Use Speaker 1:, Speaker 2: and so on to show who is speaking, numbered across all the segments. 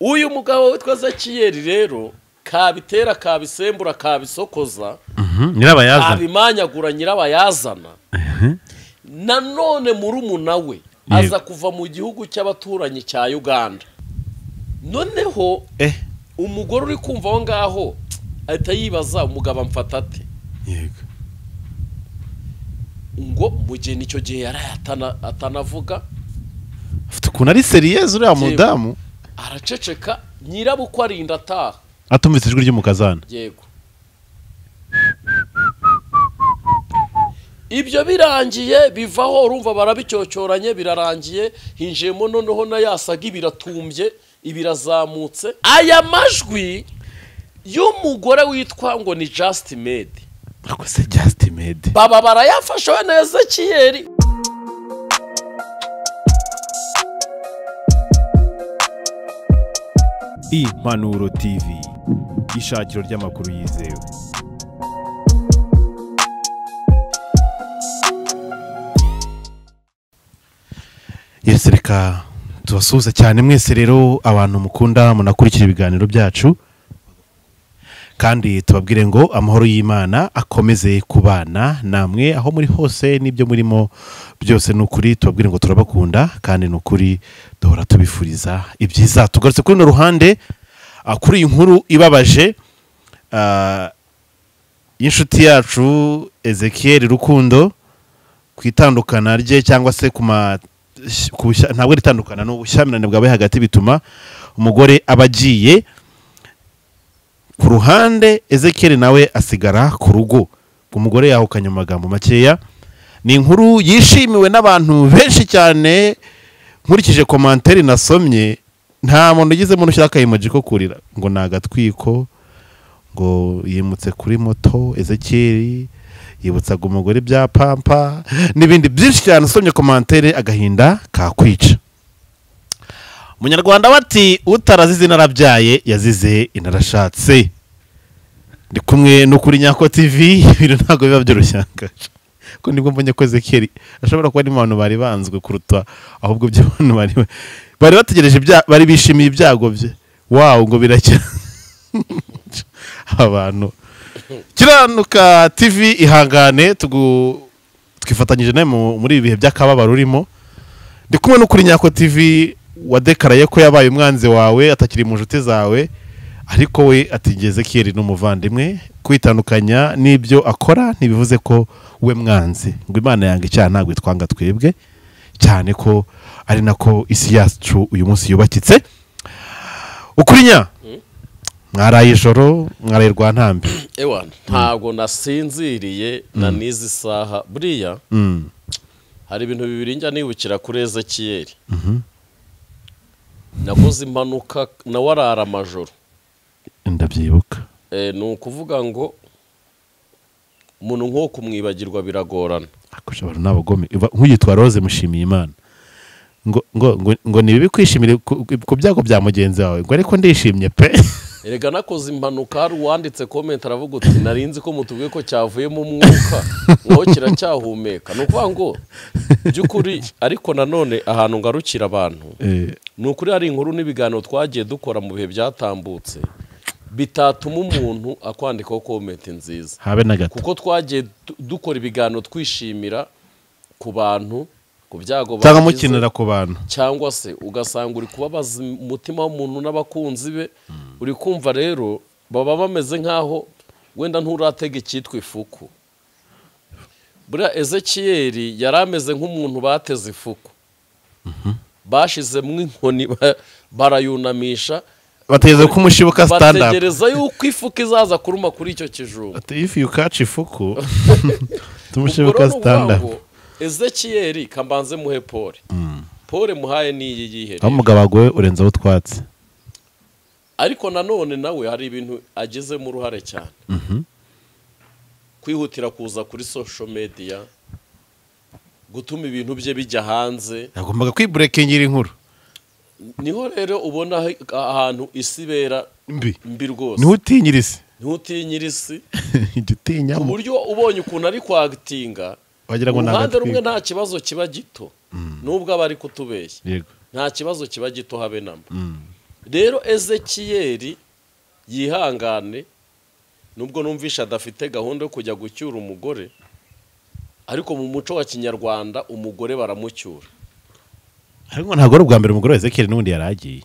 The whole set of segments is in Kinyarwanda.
Speaker 1: uyu mugabo witwa Zakiyeri rero kabitera kabisembura kabisokoza
Speaker 2: nyirabayazana
Speaker 1: abimanyagura nyirabayazana nanone murumuna we aza kuva mu gihugu cy'abaturanyi cya Uganda noneho umugore uri kumva aho ngaho ahita yibaza umugabo amfata ate
Speaker 2: yego
Speaker 1: ngo mugeni icyo gihe yarayatana atanavuga
Speaker 2: afite ukuntu ari seriyeuse uriya mudamu
Speaker 1: araceceka nyirabukwe arinda ataha
Speaker 2: atumvise ijwi ry'umukazana
Speaker 1: yego ibyo birangiye bivaho urumva barabicyocoranye birarangiye hinjiyemo noneho na yasaga ibiratumbye ibirazamutse aya majwi y'umugore witwa ngo ni Just Made
Speaker 2: ako se Just Made
Speaker 1: baba barayafashe we na Zakiyeri
Speaker 3: Impanuro TV ishakiro ry'amakuru yizewe.
Speaker 2: Yes reka tubasuhuza cyane mwese rero abantu mukunda munakurikira ibiganiro byacu kandi tubabwire ngo amahoro y'Imana akomeze kubana namwe aho muri hose n'ibyo murimo byose n'ukuri tubabwire ngo turabakunda kandi n'ukuri duhora tubifuriza ibyiza tugarutse kuri no ruhande kuri inkuru ibabaje y'inshuti yacu Ezekiel Rukundo kwitandukana rye cyangwa se ntabwo ritandukana no gushyamirana bwabaye hagati bituma umugore abagiye ku ruhande Ezekiel nawe asigara ku rugo umugore yahukanye amagambo makeya ni inkuru yishimiwe n'abantu benshi cyane nkurikije commentaire nasomye nta muntu ugize mu rushyaka emoji ko kurira ngo nagatwiko ngo yimutse kuri moto Ezekiel yibutsaga umugore bya pampa n'ibindi byinshi cyane usomye commentaire agahinda kakwica Munyarwanda bati utarazize narabyaye yazize inarashatse ndi kumwe no kuri Nyako TV ibintu ntago biba byoroshyanka ko nibwo mbonye ko Ezekiel ashobora kuba ari abantu bari banzwe kuruta ahubwo by'abantu bari bategereje bari bishimiye ibyago bye wow ngo biracya abantu Kiranuka TV ihangane twifatanyije nawe muri ibihe by'akababaro urimo ndi kumwe no kuri Nyako TV wadekaraye ko yabaye umwanzi wawe atakiri mu nshuti zawe ariko we atigeze Ezekiel n'umuvandimwe kwitandukanya n'ibyo akora ntibivuze ko we mwanzi ngo Imana yanga icyaha ntabwo itwanga twebwe cyane ko ari nako isi yacu uyu munsi yubakitse ukurinya mwaraye ijoro mwaraye Rwantambi
Speaker 1: ewana ntabwo nasinziriye na nizi saha buriya hari ibintu bibiri njya nibukira kuri Ezekiel nakoze impanuka na warara amajoro
Speaker 2: ndabyibuka
Speaker 1: ni ukuvuga ngo umuntu nko kumwibagirwa biragorana
Speaker 2: akoshobora n'abagome nk'uyitwa Rose mushimiye Imana ngo nibibi kwishimira ku byago bya mugenzi wawe ngo ariko ndishimye pe
Speaker 1: erega nakoze impanuka hari uwanditse comment aravuga uti narinzi ko mutubwiye ko cyavuye mu mwuka ngo kiracyahumeka no kuvuga ngo byukuri ariko nanone ahantu ngarukira abantu ni ukuri hari inkuru n'ibiganiro twagiye dukora mu bihe byatambutse bitatuma umuntu akwandikaho comment nziza
Speaker 2: habe na gato
Speaker 1: kuko twagiye dukora ibiganiro twishimira ku bantu ku byago
Speaker 2: cyangwa mukinira ku bantu
Speaker 1: cyangwa se ugasanga uri kubabaza umutima w'umuntu n'abakunzi be uri kumva rero baba bameze nkaho wenda nturatega icyitwa ifuku buriya Ezekiel yarameze nk'umuntu bateze ifuku bashizemo inkoni barayunamisha
Speaker 2: bategeza ko umushibuka stand up
Speaker 1: bategereza yuko ifuku izaza kuruma kuri icyo kijumba
Speaker 2: if you catch ifuku tumushibuka stand up
Speaker 1: Ezekiel kambanze muhe Paul muhaye niyi yihere
Speaker 2: umugabo agwe urenzaho twatsi
Speaker 1: ariko nanone nawe hari ibintu ageze mu ruhare cyane kwihutira kuza kuri social media gutuma ibintu bye bijya hanze
Speaker 2: yagombaga kwibrekingira inkuru
Speaker 1: niho rero ubona ahantu isibera mbi rwose
Speaker 2: ntutinyirisi igitinya
Speaker 1: mu buryo ubonye ukuntu ari kwagitinga
Speaker 2: wagira ngo
Speaker 1: nagatwe rumwe nta kibazo kiba gito nubwo abari kutubeshya
Speaker 2: yego
Speaker 1: nta kibazo kiba gito habe namba rero Ezekiyeli yihangane nubwo numvisha adafite gahunda yo kujya gucyura umugore ariko mu muco wa kinyarwanda umugore baramucyura
Speaker 2: ariko ntabwo ari ubwa mbere umugore wa Ezekiyeli n'ubundi yaragiye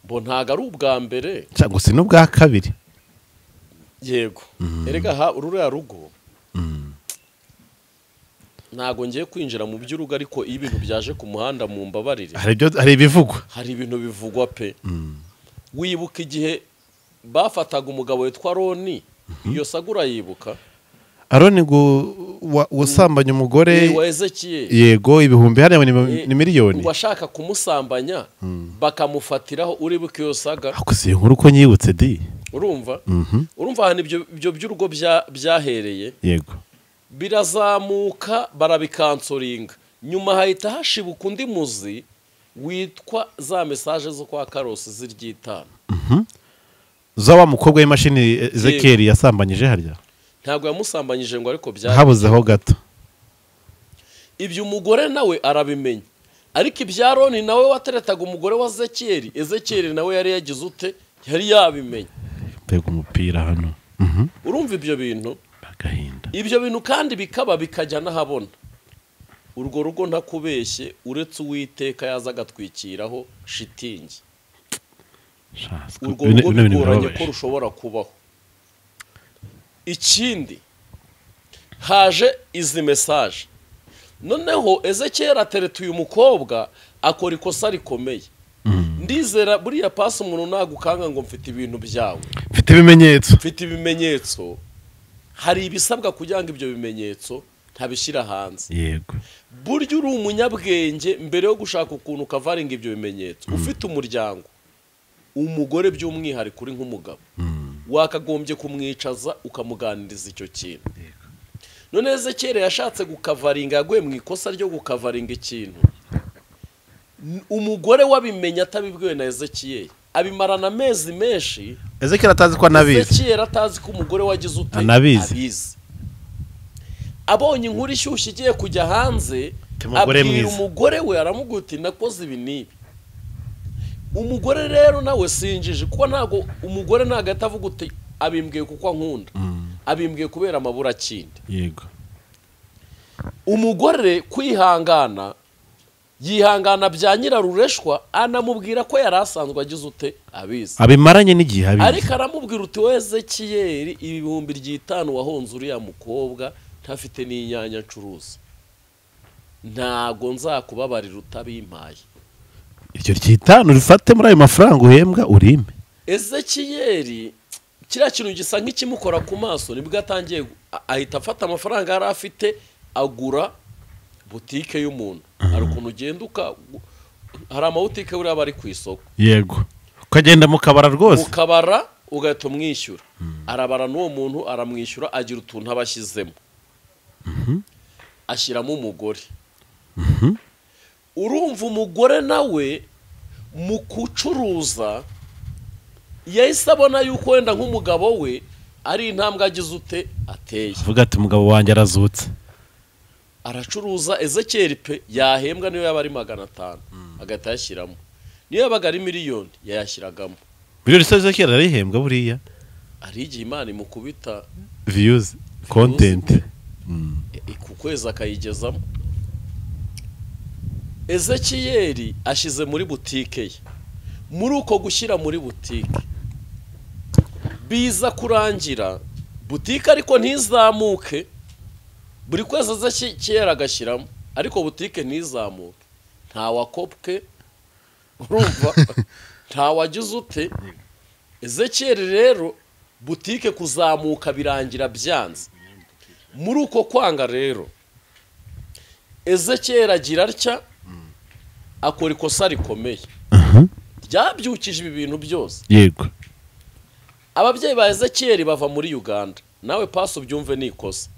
Speaker 1: bo ntago ari ubwa mbere
Speaker 2: cyangwa se n'ubwa kabiri
Speaker 1: yego erega ururiya rugo ntago ngiye kwinjira mu by'urugo ariko iyo ibintu byaje ku muhanda mu mbabarire
Speaker 2: hari ibivugwa
Speaker 1: hari ibintu bivugwa pe wibuka igihe bafataga umugabo witwa Aroni iyo sagura yibuka
Speaker 2: Aroni wasambanya umugore
Speaker 1: wa Ezekiyeli
Speaker 2: yego ibihumbi hariya ni miliyoni
Speaker 1: washaka kumusambanya bakamufatiraho uribuka iyo saga
Speaker 2: akusiye nkuru ko nyibutse di
Speaker 1: urumva hano ibyo by'urugo byahereye
Speaker 2: yego
Speaker 1: birazamuka barabikansoringa nyuma hahita hashibuka undi muzi witwa za mesaje zo kwa Karosi z'iryitanu
Speaker 2: zo wa mukobwa w'imashini Ezekiyeli yasambanyije harya
Speaker 1: ntabwo yamusambanyije ngo ariko byari
Speaker 2: habuzeho gato
Speaker 1: ibyo umugore nawe arabimenya ariko ibya Aroni nawe wateretaga umugore wa Ezekiyeli nawe yari yagize ute yari yabimenye
Speaker 2: mbega umupira hano
Speaker 1: urumva ibyo bintu
Speaker 2: agahinda
Speaker 1: ibyo bintu kandi bikajya n'ahabona urwo rugo ntakubeshye uretse Uwiteka yaza agatwikiraho shitingi urwo rugo bigoranye ko rushobora kubaho ikindi haje izi mesaje noneho Ezekiyeli atereta uyu mukobwa akora ikosa rikomeye ndizera buriya pasi umuntu nagukanga ngo mfite ibintu byawe mfite ibimenyetso hari ibisabwa kugira ngo ibyo bimenyetso ntabishyira hanze
Speaker 2: yego
Speaker 1: burya uri umunyabwenge mbere yo gushaka ukuntu ukavaringa ibyo bimenyetso ufite umuryango umugore by'umwihariko uri nk'umugabo wakagombye kumwicaza ukamuganiriza icyo kintu none Ezekiyeli yashatse gukavaringa yaguye mu ikosa ryo gukavaringa ikintu umugore wabimenya atabibwiwe na Ezekiyeli abimarana amezi menshi
Speaker 2: Ezekiyeli atazi ko anabizi
Speaker 1: Ezekiyeli atazi ko umugore wagize ute
Speaker 2: abizi
Speaker 1: abonye inkuru ishyushye igiye kujya hanze abwira umugore we aramubwira uti nakoze ibi n'ibi umugore rero nawe sinjije kuko ntago umugore ntago atavuga uti abimbwiye kuko ankunda abimbwiye kubera amabura kindi
Speaker 2: yego
Speaker 1: umugore kwihangana yihangana bya nyirarureshwa anamubwira ko yari asanzwe agize ute abizi
Speaker 2: abimaranye n'igihe abizi
Speaker 1: ariko aramubwira uti we Ezekiyeli ibihumbi 5 wahonze uriya mukobwa ntafite n'inyanya ncuruza ntago nzakubabarira utabimpaye
Speaker 2: iryo 5 rifate muri ayo mafaranga uhembwa urime
Speaker 1: Ezekiyeli kiriya kintu gisa nk'ikimukora ku maso nibwo atangiye ahita afata amafaranga yari afite agura butike y'umuntu hari ukuntu ugenda hari amabutike buriya bari ku isoko
Speaker 2: yego ukagenda mu kabara rwose
Speaker 1: mu kabara ugahita umwishyura arabara n'uwo muntu aramwishyura agira utuntu abashyizemo ashyiramo umugore urumva umugore nawe mu kucuruza yahise abona yuko wenda nk'umugabo we ari intambwe agize ute ateye
Speaker 2: avuga ati umugabo wanjye arazutse
Speaker 1: aracuruza Ezekiyeli pe yahembwa niyo yaba ari 500 agahita yashyiramo niyo yabaga ari miliyoni yayashyiragamo
Speaker 2: miliyoni se Ezekiyeli arihembwa buriya
Speaker 1: ari igihe Imana imukubita
Speaker 2: views content
Speaker 1: ku kwezi akayigezamo Ezekiyeli ashyize muri butike ye muri uko gushyira muri butike biza kurangira butike ariko ntizamuke buri kwezi Ezekiyeli agashyiramo ariko butike ntizamuke nta wakopwe urumva nta wagize ute Ezekiyeli rero butike kuzamuka birangira byanze muri uko kwanga rero Ezekiyeli agira atya akora ikosa rikomeye ryabyukije ibi bintu byose
Speaker 2: yego
Speaker 1: ababyeyi ba Ezekiyeli bava muri Uganda nawe paso byumve ni ikosa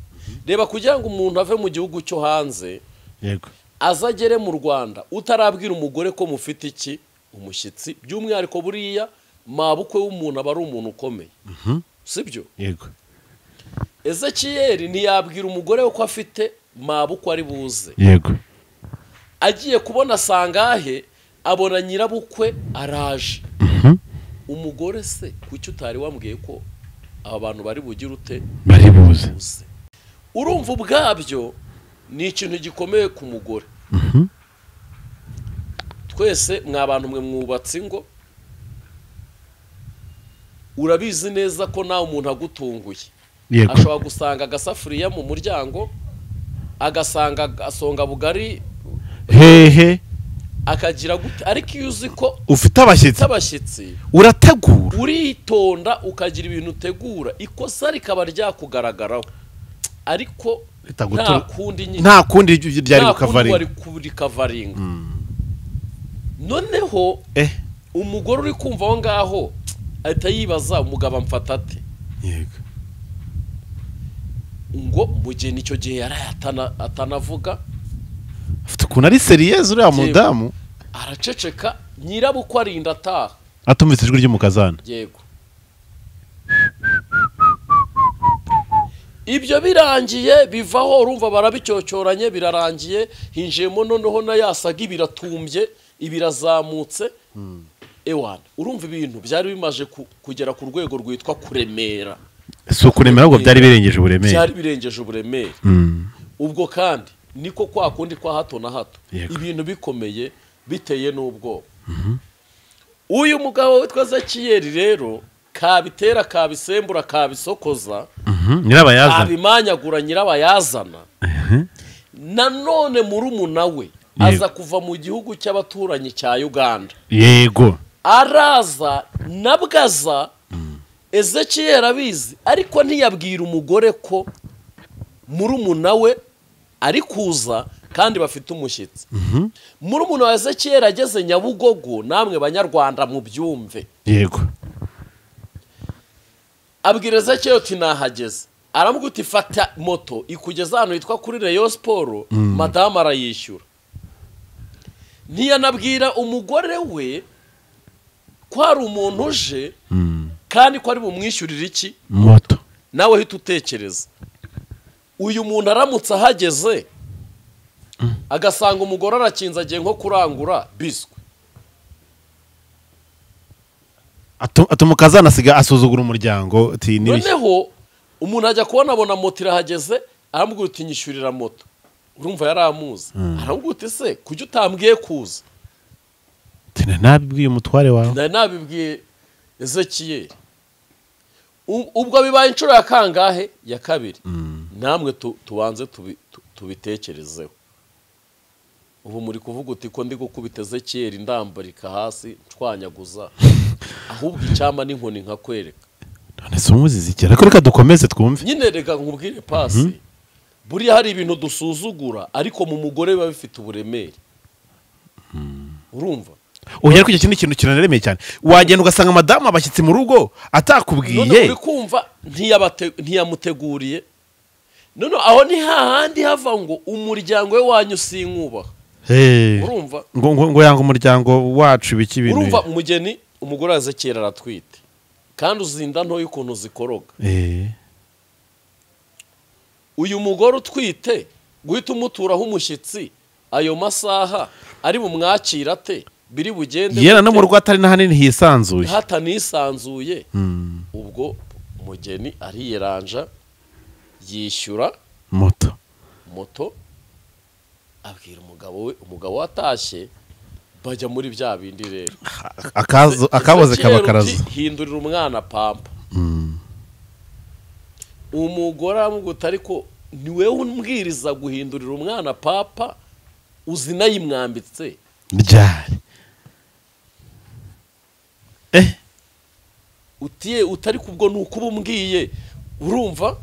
Speaker 1: reba kugira ngo umuntu ave mu gihugu cyo hanze
Speaker 2: yego
Speaker 1: azagere mu Rwanda utarabwira umugore ko mufite iki umushyitsi by'umwihariko buriya mabukwe w'umuntu aba ari umuntu ukomeye sibyo
Speaker 2: yego
Speaker 1: Ezekiyeli ntiyabwira umugore we ko afite mabukwe ari buze
Speaker 2: yego
Speaker 1: agiye kubona sangahe abona nyirabukwe araje umugore se kuki utari wambwiye ko aba bantu bari bugire ute
Speaker 2: bari buze
Speaker 1: urumva ubwabyo ni ikintu gikomeye ku mugore twese mwabantu mwe mwubatse ingo urabizi neza ko nawe umuntu agutunguye ashobora gusanga agasafuriya mu muryango agasanga asonga bugari
Speaker 2: hehe
Speaker 1: akagira gute ariko iyo uzi ko
Speaker 2: ufite abashyitsi urategura
Speaker 1: uritonda ukagira ibintu utegura ikosa rikaba ryakugaragaraho ariko nta kundi ryari kukavaringa noneho umugore uri kumva aho ngaho ahita yibaza umugabo amfata ate
Speaker 2: yego
Speaker 1: ngo mugeni icyo gihe yaraye atanavuga
Speaker 2: afite ukuntu ari seriyeze uriya mudamu
Speaker 1: araceceka nyirabukwe arinda ataha
Speaker 2: atumvise ijwi ry'umukazana
Speaker 1: yego ibyo birangiye bivaho urumva barabicyocoranye birarangiye hinjiyemo noneho na yasaga ibiratumbye ibirazamutse ewana urumva ibintu byari bimaje kugera ku rwego rwitwa kuremera
Speaker 2: si ukuremera ahubwo byari birengeje uburemere
Speaker 1: byari birengeje uburemere ubwo kandi niko kwa kundi kwa hato na hato ibintu bikomeye biteye n'ubwoba uyu mugabo witwa Zekiyeli rero kabitera kabisembura kabisokoza
Speaker 2: nyirabayazana
Speaker 1: abimanyagura nyirabayazana nanone murumuna we aza kuva mu gihugu cy'abaturanyi cya Uganda
Speaker 2: yego
Speaker 1: araza nabwaza Ezekiyeli abizi ariko ntiyabwira umugore ko murumuna we ari kuza kandi bafite umushyitsi murumuna wa Ezekiyeli ageze Nyabugogo namwe banyarwanda mu byumve
Speaker 2: yego
Speaker 1: abwira Ezekiyeli ati nahageze aramubwira uti fata moto ikugeza hano yitwa kuri Rayon Sport madamu arayishyura ntiyanabwira umugore we ko hari umuntu uje kandi ko ari bumwishyurire iki
Speaker 2: moto
Speaker 1: nawe hita utekereza uyu muntu aramutse ahageze agasanga umugore arakinze agiye nko kurangura biswe
Speaker 2: atumukazana asiga asuzugura umuryango
Speaker 1: noneho umuntu ajya kubona abona moto irahageze aramubwira uti nyishyurira moto urumva yaramuzi aramubwira uti se kujya utambwiye kuza
Speaker 2: nabibwiye umutware wawe
Speaker 1: nabibwiye Ezekiyeli ubwo bibaye inshuro ya kangahe ya kabiri namwe tubanze tubitekerezeho ubu muri kuvuga uti ko ndi gukubita Ezekiyeli ndambarika hasi ncwanyaguza ahubwo icyama n'inkoni nkakwereka
Speaker 2: none se umuzizi cyera ko reka dukomeze twumve
Speaker 1: nyine reka nkubwire pasi buriya hari ibintu dusuzugura ariko mu mugore biba bifite uburemere urumva
Speaker 2: ugiye kujya ikindi kintu kiraneremeye cyane wagenda ugasanga madamu abashyitsi mu rugo atakubwiye
Speaker 1: none uri kumva ntiyamuteguriye none aho ni hahandi hava ngo umuryango we wanyu sinkubaha urumva
Speaker 2: ngo yanga umuryango wacu ibiki bintu
Speaker 1: urumva umugeni umugore wa Ezekiyeli aratwite kandi uzinda ntoya ukuntu zikoroga uyu mugore utwite guhita umuturaho umushyitsi ayo masaha ari bumwakira ate biri bugende
Speaker 2: yera no mu rugo atari n'ahanini hisanzuye
Speaker 1: hatanisanzuye ubwo umugeni ariyeranja yishyura moto abwira umugabo we umugabo watashye bajya muri bya bindi rero
Speaker 2: akaboze kabakaraza
Speaker 1: hindurira umwana pampa umugore aramubwira ariko ni wewe umbwiriza guhindurira umwana papa uzi nayimwambitse
Speaker 2: ryari
Speaker 1: utiye utari kubwo nuko ubumbwiye urumva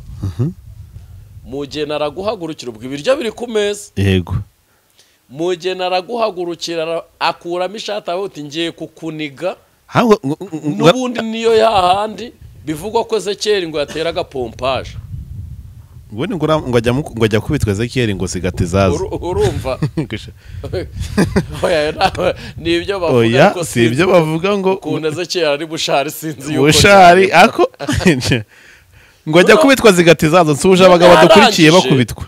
Speaker 1: mugeni araguhagurukira ubwo ibiryo biri ku meza
Speaker 2: yego
Speaker 1: mugeni araguhagurukira akuramo ishati aho uti ngiye kukuniga n'ubundi niyo yahandi bivugwa ko Ezekiyeli ngo yateraga pompaje
Speaker 2: ubundi ngo ajya kubitwa Ezekiyeli ngo sigati zaza
Speaker 1: urumva nibyo bavuga
Speaker 2: ko si ibyo bavuga ngo
Speaker 1: ukuntu Ezekiyeli ari bushari sinzi yuko
Speaker 2: bushari ako ngo ajya kubitwa zigati zaza nsuje abagabo badukurikiye bakubitwa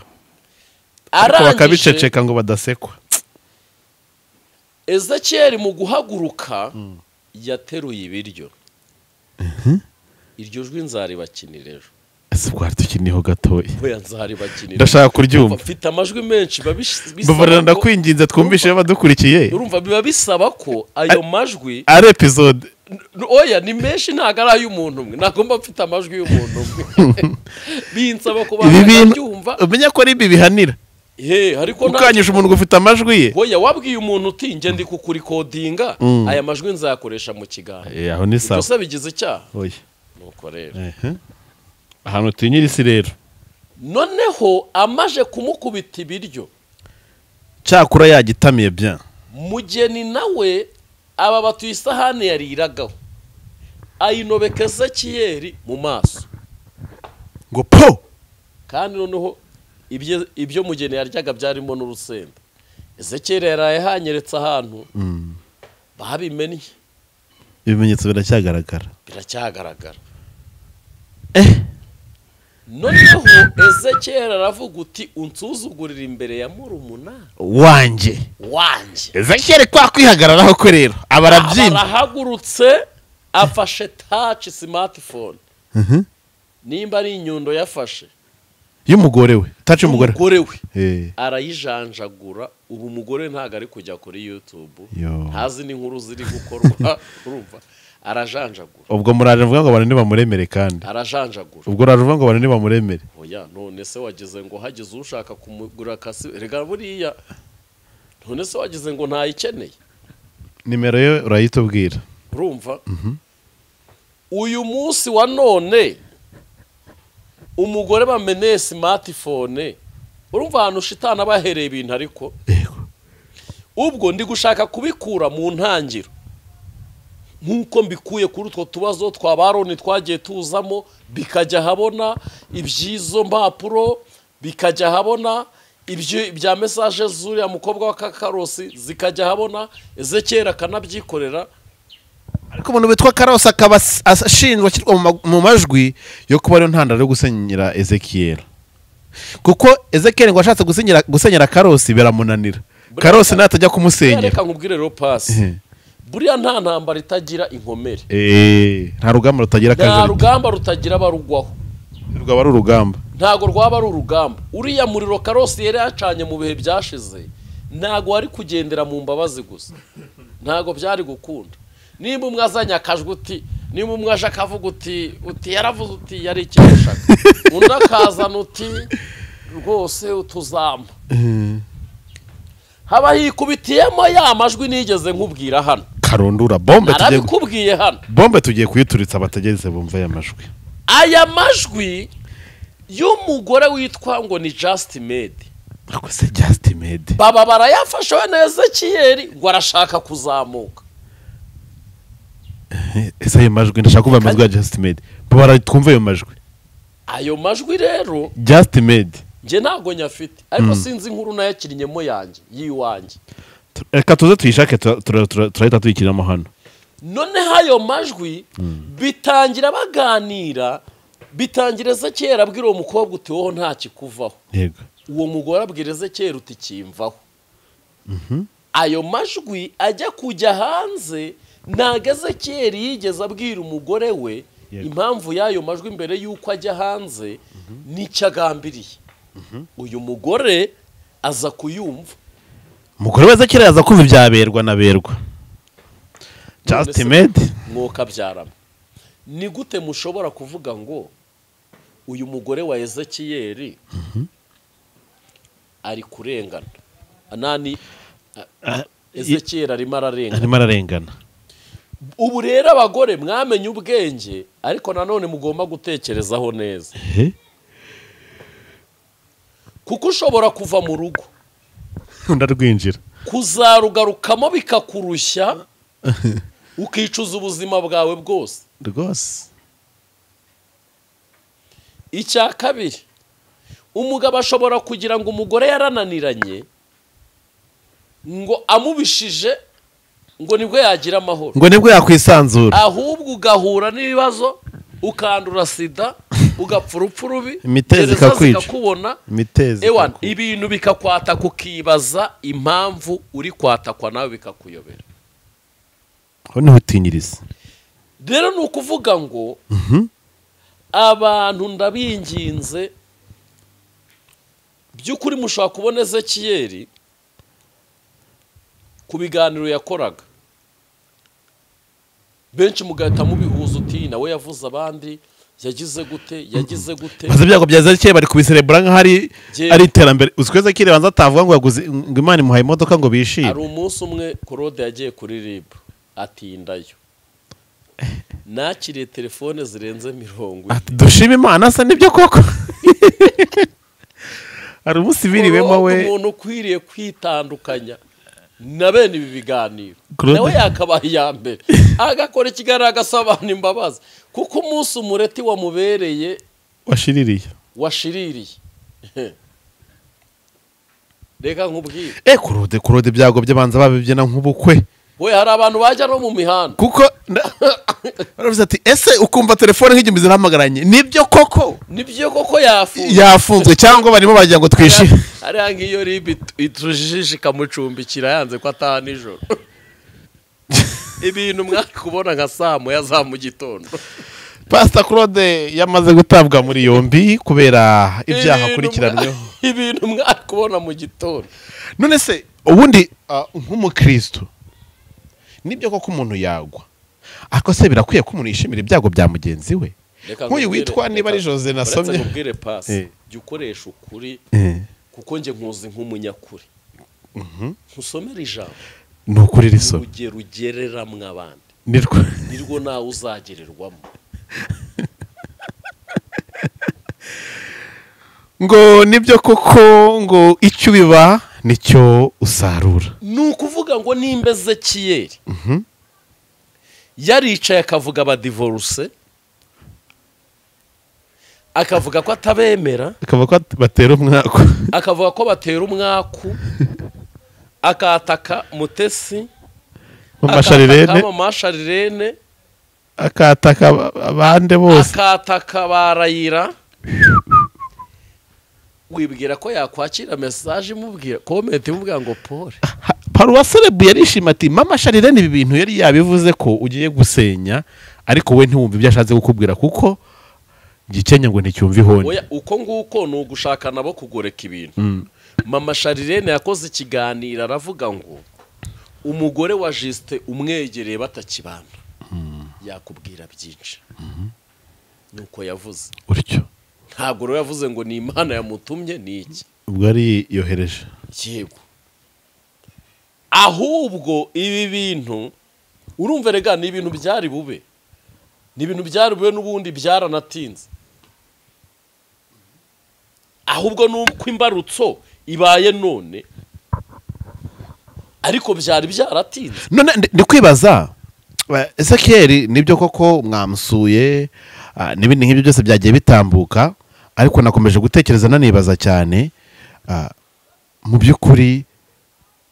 Speaker 2: ariko bakabiceceka ngo badasekwa
Speaker 1: Ezekiyeli mu guhaguruka yateruye ibiryo iryo jwi nzaribakinira ejo
Speaker 2: ese bwari tukiniho gatoya
Speaker 1: oya nzaribakinira
Speaker 2: ndashaka kuryumva
Speaker 1: mfite amajwi menshi
Speaker 2: babarira ndakwinginze twumvishe badukurikiye
Speaker 1: urumva biba bisaba ko ayo majwi
Speaker 2: ari episode
Speaker 1: oya ni menshi ntago ari ay'umuntu umwe nagomba mfite amajwi y'umuntu umwe binsaba ko babyumva
Speaker 2: umenya ko ari ibi bihanira
Speaker 1: ariko
Speaker 2: ukanyisha umuntu ufite amajwi ye
Speaker 1: oya wabwiye umuntu uti nge ndi kukurikodinga aya majwi nzayakoresha mu kiganiro
Speaker 2: aho ni sawa
Speaker 1: byose bigize icyaha
Speaker 2: oya
Speaker 1: nuko rero
Speaker 2: ahantu tunyira isi rero
Speaker 1: noneho amaje kumukubita ibiryo
Speaker 2: cyakura yagitamiye bya
Speaker 1: mugeni nawe aba batuye isahani yariragaho ayinobeka Ezekiyeli mu maso
Speaker 2: ngo po
Speaker 1: kandi noneho ibyo mugeni yaryaga byarimo n'urusenda Ezekiyeli yaraye hanyeretse ahantu babimennye
Speaker 2: ibimenyetso biracyagaragara
Speaker 1: noneho Ezekiyeli aravuga uti unsuzugurira imbere ya murumuna
Speaker 2: wanjye Ezekiyeli kwa kwihagararaho ko rero abarabyina
Speaker 1: arahagurutse afashe touch smartphone nimba ari inyundo yafashe
Speaker 2: y'umugore we touch
Speaker 1: y'umugore we arayijanjagura ubu umugore ntago ari kujya kuri YouTube ntazi n'inkuru ziri gukorwa urumva arajanjagura
Speaker 2: ubwo muraje mvuga ngo abantu ntibamuremere kandi
Speaker 1: arajanjagura
Speaker 2: ubwo raje mvuga ngo abantu ntibamuremere
Speaker 1: oya none se wagize ngo hagize ushaka kumugura kasi rega buriya none se wagize ngo ntayikeneye
Speaker 2: nimero ye urayitubwira
Speaker 1: urumva uyu munsi wa none umugore bameneye smartphone urumva ahantu shitana bahereye ibintu ariko ubwo ndi gushaka kubikura mu ntangiro nkuko mbikuye kuri utwo tubazo twa baroni twagiye tuzamo bikajya habona ibyizo mpapuro bikajya habona ibyo bya message zuri ya mukobwa wa Kakarosi zikajya habona Ezekiyeli akanabyikorera
Speaker 2: ariko umuntu witwa Karosi akaba ashinjwa kirwa mu majwi yo kuba ari ntandaro yo gusenyera Ezekiyeli kuko Ezekiyeli ngo ashatse gusenyera Karosi biramunanira Karosi natajya kumusenyera
Speaker 1: reka nkubwire rero pasi buriya nta ntambara itagira inkomere
Speaker 2: nta rugamba rutagira
Speaker 1: akajagari nta rugamba rutagira barugwaho
Speaker 2: rwaba ari urugamba
Speaker 1: ntago rwaba ari urugamba uriya muriro Karosi yari yacanye mu bihe byashize ntago wari kugendera mu mbabazi gusa ntago byari gukunda nimba umwe azanye akajwi uti nimba umwe aje akavuga uti yaravuze uti yari ikishaka undi akazana uti rwose utuzamba haba hikubitiyemo ya majwi nigeze nkubwira hano
Speaker 2: karundura bombe tugiye kuyituritsa abategeze bumva ya majwi
Speaker 1: aya majwi y'umugore witwa ngo ni Just Made
Speaker 2: akose Just Made
Speaker 1: baba barayafashe we na Ezekiyeli ngo arashaka kuzamuka
Speaker 2: ese ayo majwi ndashaka kuva amajwi ya Just Made baba twumve ayo majwi rero Just Made
Speaker 1: nje ntago nyafite ariko sinzi inkuru nayakirinnyemo yanjye yiwanjye
Speaker 2: reka tuze tuyishake turahita tuyikiramo hano
Speaker 1: none hayo majwi bitangira baganira bitangira Ezekiyeli abwira uwo mukobwa uti wowe nta kikuvaho
Speaker 2: yego
Speaker 1: uwo mugore abwira Ezekiyeli uti kimvaho ayo majwi ajya kujya hanze ntago Ezekiyeli yigeze abwira umugore we impamvu y'ayo majwi imbere y'uko ajya hanze n'icyagambiriye uyu mugore aza kuyumva
Speaker 2: umugore wese Ezekiyeli aza kumva ibyaberwa naberwa Just Made
Speaker 1: mwoka byarama ni gute mushobora kuvuga ngo uyu mugore wa Ezekiyeli ari kurengana anani Ezekiyeli arimo ararengana ubu rero abagore mwamenye ubwenge ariko nanone mugomba gutekerezaho neza kuko ushobora kuva mu rugo
Speaker 2: ndarwinjira
Speaker 1: kuzarugarukamo bikakurushya ukicuza ubuzima bwawe bwose
Speaker 2: rwose
Speaker 1: icya kabiri umugabo ashobora kugira ngo umugore yarananiranye ngo amubishije ngo nibwo yagira amahoro
Speaker 2: ngo nibwo yakwisanzura
Speaker 1: ahubwo ugahura n'ibibazo ukandura sida ugapfa urupfu rubi
Speaker 2: imitezi
Speaker 1: ikakubona
Speaker 2: ewana
Speaker 1: ibintu bikakwata kukibaza impamvu uri kwatakwa nawe bikakuyobera
Speaker 2: niho utinyiriza.
Speaker 1: rero ni ukuvuga ngo abantu ndabinginze by'ukuri mushobora kubona Ezekiyeli ku biganiro yakoraga benshi mugahita mubihuza uti nawe yavuze abandi yagize gute
Speaker 2: maze ibyago bya Ezekiyeli bari kubiserebura nka hari ari iterambere. Uziko Ezekiyeli banza atavuga ngo yaguze ngo Imana imuhaye imodoka ngo bishime.
Speaker 1: hari umunsi umwe Claude yagiye kuri RIB atindayo nakiriye telefone zirenze 40.
Speaker 2: Dushima Imana se nibyo koko. Hari umusibiriwemo we
Speaker 1: umuntu ukwiriye kwitandukanya na bene ibi biganiro
Speaker 2: Claude.
Speaker 1: nawe yakabaye ya mbere agakora ikiganiro agasaba imbabazi kuko umunsi umureti wamubereye washiririye reka nkubwire
Speaker 2: Claude byago byabanza babibyina nk'ubukwe.
Speaker 1: we hari abantu bajya no mu mihanda
Speaker 2: Kuko baravuze ati ese ukumva telefone nk'igimbizi nahamagaranye nibyo koko yafunzwe cyangwa barimo bagira ngo twishime.
Speaker 1: hariya ngiyo RIB itujijisha ikamucumbikira yanze ko ataha nijoro ibintu mwari kubona nka saa moya za mu gitondo.
Speaker 2: Pastor Claude yamaze gutabwa muri yombi kubera ibyaha akurikiranyweho.
Speaker 1: Ibintu mwari kubona mu gitondo.
Speaker 2: None se ubundi nk'umukristo nibyo koko umuntu yagwa ariko se birakwiye ko umuntu yishimira ibyago bya mugenzi we. Nk'uyu witwa niba ari Jose nasomye
Speaker 1: nkubwire pasi jya ukoresha ukuri kuko nge nkuzi nk'umunyakuri nkusomera ijambo
Speaker 2: ni ukuri risoma
Speaker 1: urugero ugereramwe abandi nirwo nawe uzagererwamo.
Speaker 2: ngo nibyo koko ngo icyo biba nicyo usarura.
Speaker 1: ni ukuvuga ngo nimba Ezekiyeli yaricaye akavuga abadivorce akavuga ko atabemera
Speaker 2: akavuga ko batera umwaku
Speaker 1: akavuga ko batera umwaku akataka Mutesi Masharirene
Speaker 2: akataka abande bose
Speaker 1: akataka barayira wibwira ko yakwakira message imubwira comment imubwira ngo Paul
Speaker 2: Paruwasi Rebu yarishima ati mama Sharirene ibi bintu yari yabivuze ko ugiye gusenya ariko we ntiwumva ibyo ashatse gukubwira kuko gikenya ngo nticyumva ihone.
Speaker 1: Oya uko nguko no gushaka nabo kugoreka ibintu. Mama Sharirene yakoze ikiganiro aravuga ngo umugore wa Juste umwegereye batakibana yakubwira byinshi. Nuko yavuze
Speaker 2: uryo
Speaker 1: ntabwo rero yavuze ngo ni Imana yamutumye ni iki
Speaker 2: ubwo ari yohereje
Speaker 1: yego ahubwo ibi bintu urumva rega ni ibintu byari bube n'ubundi byaranatinze ahubwo nuko imbarutso ibaye none ariko byari byaratinze.
Speaker 2: None ndi kwibaza Ezekiyeli nibyo koko mwamusuye n'ibindi nk'ibyo byose byagiye bitambuka ariko nakomeje gutekereza nanibaza cyane mu by'ukuri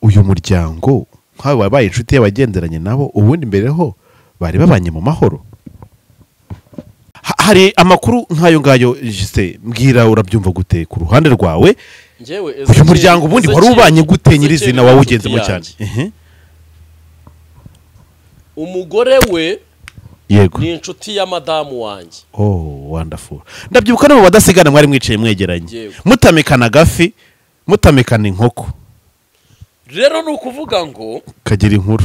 Speaker 2: uyu muryango nk'aho wabaye inshuti y'abagenderanye nabo ubundi mbere ho bari babanye mu mahoro. Hari amakuru nk'ayo ngayo Juste mbwira urabyumva gute ku ruhande rwawe uyu muryango ubundi wari ubanye gute nyirizina wawugenzemo cyane.
Speaker 1: Umugore we
Speaker 2: yego
Speaker 1: ni inshuti ya madamu wanjye.
Speaker 2: Oh wonderful. Ndabyibuka no badasigana mwari mwicaye mwegeranye mutamekana agafi mutamekana inkoko.
Speaker 1: Rero ni ukuvuga ngo
Speaker 2: kagira inkuru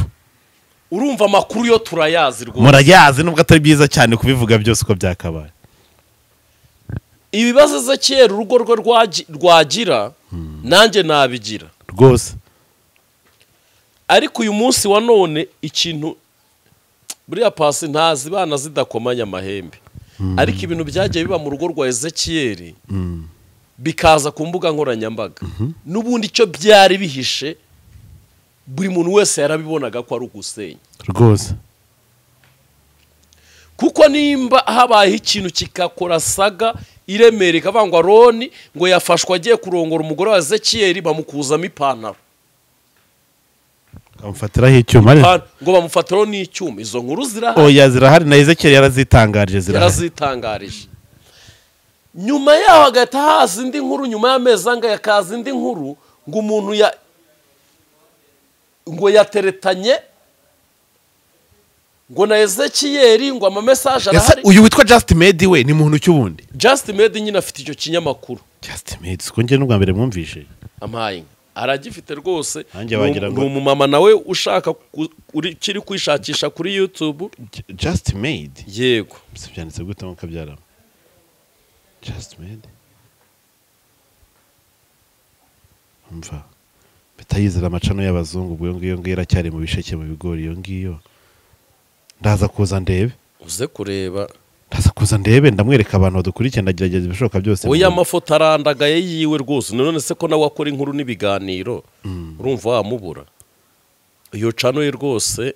Speaker 1: urumva amakuru yo turayazi rwose
Speaker 2: murayazi nubwo atari byiza cyane kubivuga byose uko byakabaye.
Speaker 1: Ibibazo Ezekiyeli urugo rwe rwagira nanjye nabigira
Speaker 2: rwose
Speaker 1: ariko uyu munsi wa none ikintu buriya pasi ntazi bana zidakomanya amahembe ariko ibintu byagiye biba mu rugo rwa Ezekiyeli bikaza ku mbuga nkoranyambaga n'ubundi icyo byari bihishe buri muntu wese yarabibonaga ko ari ugusenya
Speaker 2: rwose
Speaker 1: kuko nimba habaye ikintu kikakora saga iremere kavangwa Roni ngo yafashwa agiye kurongora umugore wa Ezekiyeli bamukuzamo ipantaro
Speaker 2: bamufatiraho icyuma
Speaker 1: ngo bamufatiraho n'icyuma. Izo nkuru zirahari.
Speaker 2: Oya zirahari na Ezekiyeli
Speaker 1: yarazitangarije nyuma yaho hagahita haza indi nkuru nyuma y'amezi angahe hakaza indi nkuru ngo umuntu ngo yateretanye ngo na Ezekiel ngo ama message arahari.
Speaker 2: uyu witwa Just Made we ni muntu cy'ubundi.
Speaker 1: Just Made nyine afite icyo kinyamakuru.
Speaker 2: Just Made siko nje n'ubwa mbere mwumvishe.
Speaker 1: Amaye aragifite rwose.
Speaker 2: Nanjye wagira ngo
Speaker 1: umumama nawe ushaka kiri kwishakisha kuri YouTube.
Speaker 2: Just Made.
Speaker 1: Yego.
Speaker 2: Byanditse gute mu kabyara. Just Made. Umva. Betayizera amacano y'abazungu bwo ngiyo ngira cyari mu bisheke mu bigori iyo ngiyo. Ndaza kuza ndebe.
Speaker 1: Uze kureba.
Speaker 2: Ndaza kuza ndebe ndamwereka abantu badukurikiye ndagerageza ibishoboka byose.
Speaker 1: Oya amafoto arandagaye yiwe rwose none se ko nawe akora inkuru n'ibiganiro. Urumva wamubura. Iyo cano ye rwose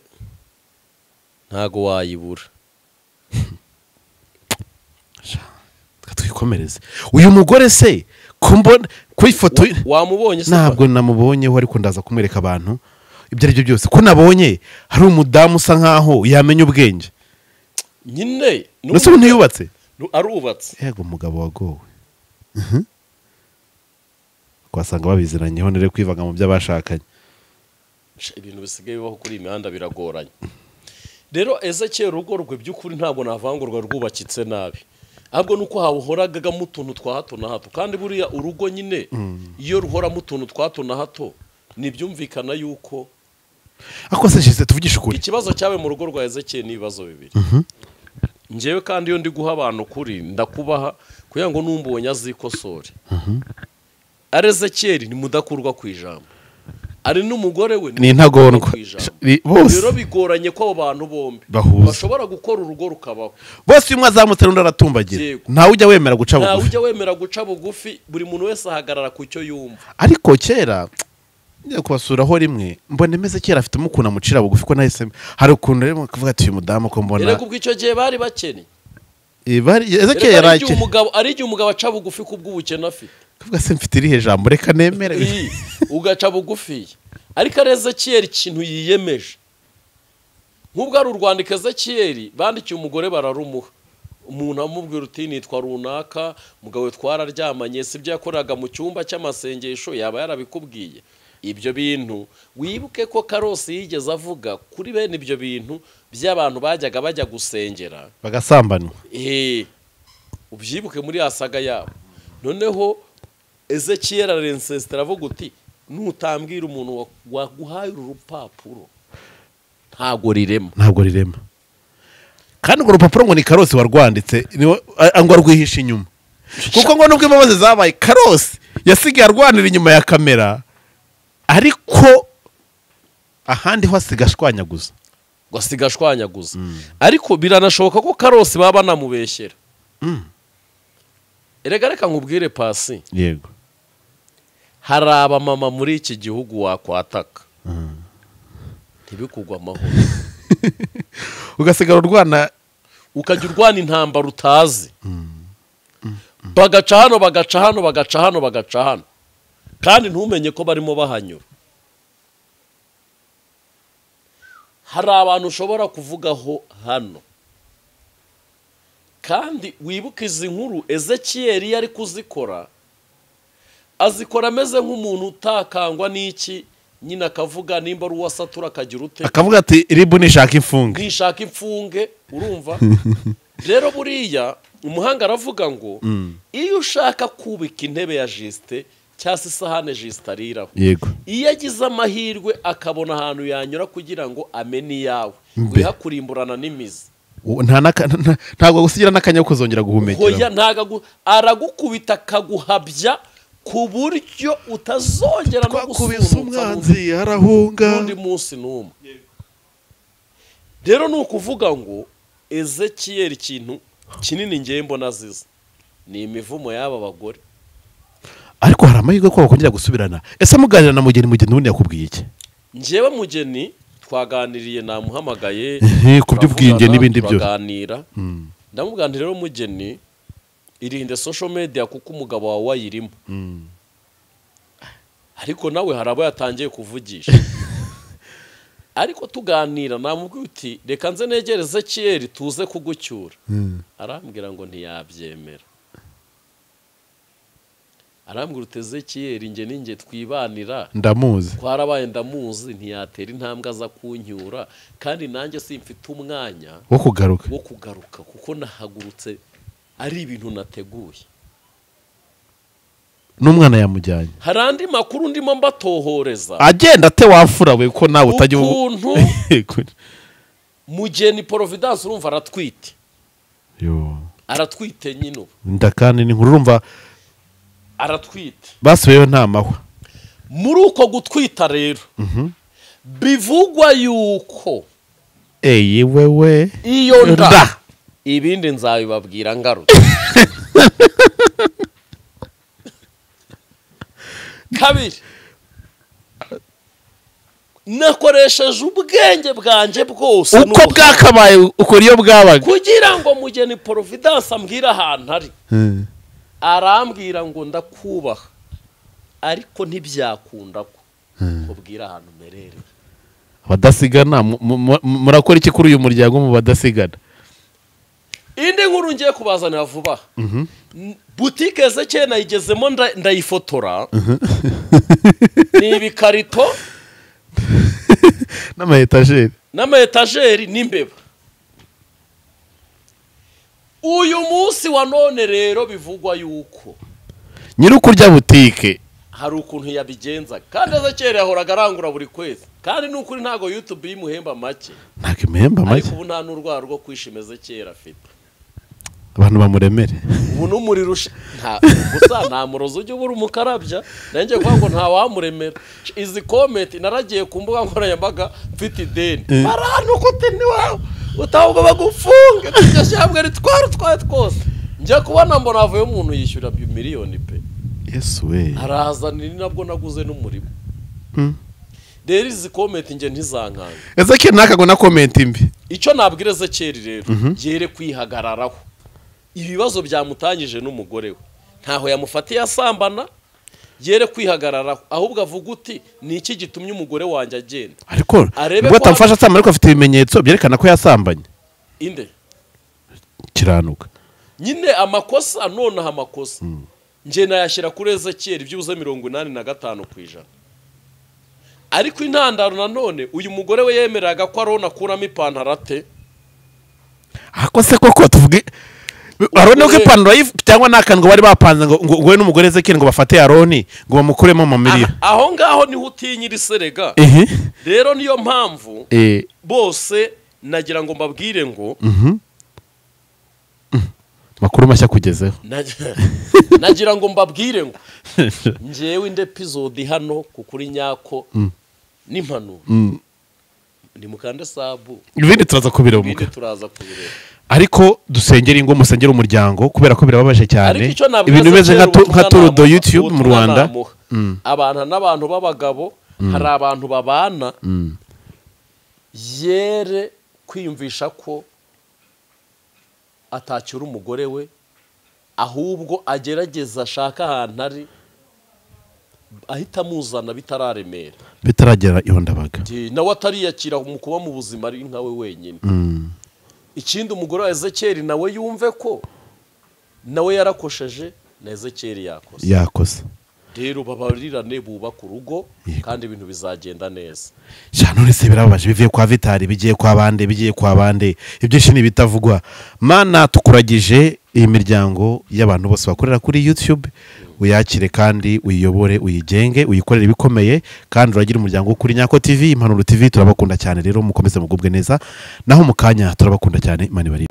Speaker 1: ntago wayibura.
Speaker 2: Twikomereze. Uyu mugore se kumbona kwifoto
Speaker 1: wamubonye se?
Speaker 2: Ntabwo namubonyeho ariko ndaza kumwereka abantu ibyo ari byo byose ko nabonye hari umudamu usa nkaho yamenye ubwenge
Speaker 1: nyine
Speaker 2: nose ntiyubatse
Speaker 1: arubatse
Speaker 2: yego umugabo wagowe kwasanga babiziranyeho nere kwivanga mu by'abashakanye
Speaker 1: ibintu bisigaye bibaho kuri imihanda biragoranye rero Ezekiel urugo rwe by'ukuri ntabwo navangurwa rwubakitse nabi ahubwo nuko hahoraga mu tuntu twa hato na hato kandi buriya urugo nyine iyo ruhora mu tuntu twa hato na hato nibyumvikana yuko
Speaker 2: ako se jise tuvugisha ukuri
Speaker 1: ikibazo cyawe mu rugo rwa Ezekiel nibazo bibiri njewe kandi iyo ndi guha abantu kuri ndakubaha kugira ngo numbonye azikosore Ezekiel ni mudakurwa ku ijambo ari n'umugore we
Speaker 2: ni ntagondwa
Speaker 1: bose rero bigoranye ko abo bantu bombi bashobora gukora urugo rukabaho
Speaker 2: bose umwe azamutse n'undi aratumbagira ntawe ujya wemera guca bugufi
Speaker 1: ntawe ujya wemera guca bugufi buri muntu wese ahagarara ku cyo yumva
Speaker 2: ariko kera njya kubasuraho rimwe mbona emeze kera afite umukuna mucira bugufi ko nahise hari ukuntu rero kuvuga ati uyu mudamu ko mbona
Speaker 1: rero kubw'icyo gihe bari bakene
Speaker 2: Ezekiel yarake
Speaker 1: ari igihe umugabo aca bugufi kubw'ubukene afite
Speaker 2: kuvuga se mfite irihe jambo reka nemere
Speaker 1: ugaca bugufi ariko Ezekiel ikintu yiyemeje nk'ubwo ari urwandiko Ezekiel bandikiye umugore bararumuha umuntu amubwira uti nitwa runaka mugabo we twararyamanye sibyo yakoraga mu cyumba cy'amasengesho yaba yarabikubwiye ibyo bintu wibuke ko Karosi yigeze avuga kuri bene ibyo bintu by'abantu bajyaga bajya gusengera
Speaker 2: bagasambanwa
Speaker 1: ubyibuke muri asaga yabo noneho Ezekiel arensestera avuga uti nutambwira umuntu waguhaye urupapuro ntago rirema
Speaker 2: kandi ngo urupapuro ngo ni Karosi warwanditse ngo arwihisha inyuma kuko ngo nubwo imbabazi zabaye Karosi yasigaye arwanira inyuma ya kamera ariko ahandi ho asigashwanyaguza
Speaker 1: ariko biranashoboka ko Karosi baba namubeshyera erega reka nkubwire Pasi
Speaker 2: yego
Speaker 1: hari abamama muri iki gihugu wakwataka ntibikugwa amahoro
Speaker 2: ugasigara urwana
Speaker 1: ukajya urwana intambara utazi bagaca hano kandi ntumenye ko barimo bahanyura hari abantu ushobora kuvugaho hano kandi wibuke izi nkuru Ezekiel yari kuzikora azikora ameze nk'umuntu utakangwa n'iki nyina akavuga nimba ari uwasatura akagira ute
Speaker 2: akavuga ati ribu nishaka imfunge
Speaker 1: urumva rero buriya umuhanga aravuga ngo iyo ushaka kubika intebe ya Juste cyangwa se isahane Juste ariraho iyo agize amahirwe akabona ahantu yanyura kugira ngo amene iyawe wihakurimburana n'imizi
Speaker 2: ntabwo gusigira n'akanya ko kuzongera guhumekera
Speaker 1: aragukubita akaguhabya ku buryo utazongera no
Speaker 2: gusubira umwanzi arahunga
Speaker 1: undi munsi n'umwe rero ni ukuvuga ngo Ezekiel ikintu kinini ngiye mbona azize ni imivumo y'aba bagore
Speaker 2: ariko hari amahirwe ko bakongera gusubirana ese muganira na mugeni ubundi yakubwiye iki
Speaker 1: njyewe mugeni twaganiriye namuhamagaye
Speaker 2: ku by'ubwenge n'ibindi byose
Speaker 1: twaganira ndamubwira rero mugeni irinde social media kuko umugabo wawe wayirimo ariko nawe hari abo yatangiye kuvugisha ariko tuganira namubwiye uti reka nze negere Ezekiel tuze kugucyura arambwira ngo ntiyabyemera arambwira uteze kiyeri nge ninge twibanira
Speaker 2: ndamuzi
Speaker 1: twarabaye ndamuzi ntiyatera intambwe aza kunyura kandi nanjye simfite umwanya
Speaker 2: wo kugaruka
Speaker 1: kuko nahagurutse ari ibintu nateguye
Speaker 2: n'umwana yamujyanye.
Speaker 1: hari andi makuru ndimo mbatohoreza
Speaker 2: agenda ate wafura we ko nawe utajya
Speaker 1: ukuntu Mugeni Providence urumva aratwite aratwite nyine ubu
Speaker 2: ndakane ni nkuru urumva
Speaker 1: aratwite
Speaker 2: basubiyeyo nta mahwa.
Speaker 1: muri uko gutwita rero bivugwa yuko
Speaker 2: wewe
Speaker 1: iyo nda ibindi nzabibabwira ngarutse. kabiri nakoresheje ubwenge bwanjye bwose
Speaker 2: uko bwakabaye ukora iyo bwabaga
Speaker 1: kugira ngo Mugeni Providence ambwira ahantu ari. arambwira ngo ndakubaha ariko ntibyakunda ko ubwira ahantu merere.
Speaker 2: abadasigana murakora iki kuri uyu muryango mu badasigana?
Speaker 1: indi nkuru ngiye kubazanira vuba. butike ze cyane nayigezemo ndayifotora. ni ibikarito n'amayetajeri n'imbeba. uyu munsi wa none rero bivugwa yuko
Speaker 2: nyir'ukurya butike
Speaker 1: hari ukuntu yabigenza kandi azakera yahoraga arangura buri kwezi kandi n'ukuri ntago YouTube yimuhemba make.
Speaker 2: ntago imuhemba make
Speaker 1: ariko ubu nta n'urwara rwo kwishimeza kera afite.
Speaker 2: abantu bamuremere
Speaker 1: ubu n'umuriro gusa nta murozo ujya ubura umukarabya nanjye kuvuga ngo nta wamuremera. izi comment naragiye ku mbuga nkoranyambaga mfite ideni baranuka uti ni wawe utahubwo bagufunge tugashyambwe ritwara twose njya kubona mbona avuye umuntu yishyura miliyoni pe.
Speaker 2: Yesu we
Speaker 1: arazanira nabwo naguze n'umurimo. rero izi comment nge ntizankanga.
Speaker 2: Ezekiel nakago na comment imbi
Speaker 1: icyo nabwira Ezekiel rero yere kwihagararaho. ibibazo byamutangije n'umugore we ntaho yamufatiye asambana yere kwihagararaho ahubwo avuga uti ni iki gitumye umugore wanjye agenda.
Speaker 2: ariko ubwo atamfasha asambana ariko afite ibimenyetso byerekana ko yasambanye.
Speaker 1: inde
Speaker 2: kiranuka
Speaker 1: nyine amakosa nonaha amakosa nge nayashyira kuri Ezekiel byuze 85%. ariko intandaro nanone uyu mugore we yemeraga ko arona kuramo ipantaro ate.
Speaker 2: akose koko tuvuge arone ko ipantaro cyangwa nakantu ngo bari bapanze ngo we n'umugore Ezekiel ngo bafate Aroni ngo bamukuremo mu miriro.
Speaker 1: aho ngaho niho utinyira iserega. rero niyo mpamvu bose nagira ngo mbabwire ngo
Speaker 2: makuru mashya kugezeho
Speaker 1: nagira ngo mbabwire ngo njewe inde episode hano kukuri nyako n'impanuro ni mukande sabu
Speaker 2: ibindi turaza kubireba ariko dusengera ingo musengera umuryango kubera ko birababaje cyane ibintu bimeze nka turudo YouTube mu Rwanda.
Speaker 1: abantu n'abantu b'abagabo hari abantu babana yere kwiyumvisha ko atacyura umugore we ahubwo agerageza ashaka ahantu ari ahita muzana bitararemera
Speaker 2: bitaragera ihondabaga
Speaker 1: nawe atariyakira mu kuba mu buzima ari nkawe wenyine. ikindi umugore wa Ezekiel nawe yumve ko nawe yarakosheje na Ezekiel yakoze. rero babarirane bubaka urugo kandi ibintu bizagenda neza.
Speaker 2: none se birababaje bivuye kwa Vitali bigiye kwa bande ibyinshi bitavugwa. Mana tukuragije iyi miryango y'abantu bose bakorera kuri YouTube uyakire kandi uyiyobore uyigenge uyikorere ibikomeye kandi uragira umuryango kuri Nyako TV Impanuro TV turabakunda cyane rero mukomeze mugubwe neza naho mukanya turabakunda cyane Imana bari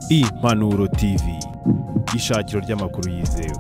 Speaker 3: Impanuro TV ishakiro ry'amakuru yizewe.